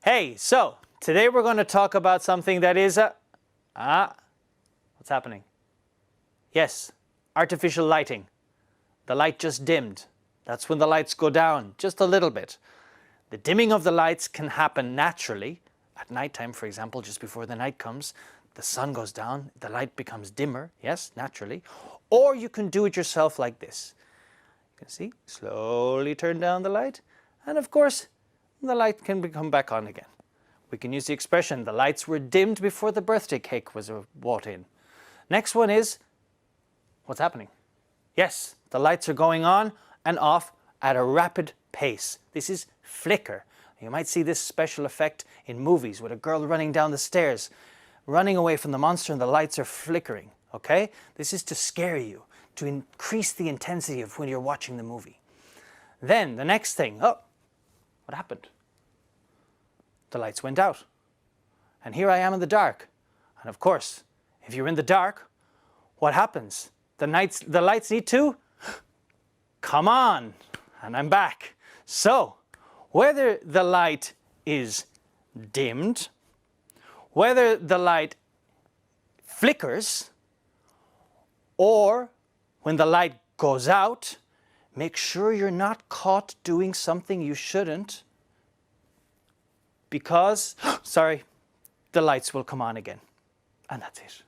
Hey, so today we're going to talk about something that is what's happening? Yes, artificial lighting. The light just dimmed. That's when the lights go down, just a little bit. The dimming of the lights can happen naturally. At nighttime, for example, just before the night comes, the sun goes down, the light becomes dimmer, yes, naturally. Or you can do it yourself like this. You can see, slowly turn down the light, and of course, the light can come back on again. We can use the expression, the lights were dimmed before the birthday cake was brought in. Next one is, what's happening? Yes, the lights are going on and off at a rapid pace. This is flicker. You might see this special effect in movies with a girl running down the stairs, running away from the monster and the lights are flickering, okay? This is to scare you, to increase the intensity of when you're watching the movie. Then the next thing, what happened? The lights went out. And here I am in the dark. And of course, if you're in the dark, what happens? The lights need to come on. And I'm back. So, whether the light is dimmed, whether the light flickers, or when the light goes out, make sure you're not caught doing something you shouldn't, because, the lights will come on again. And that's it.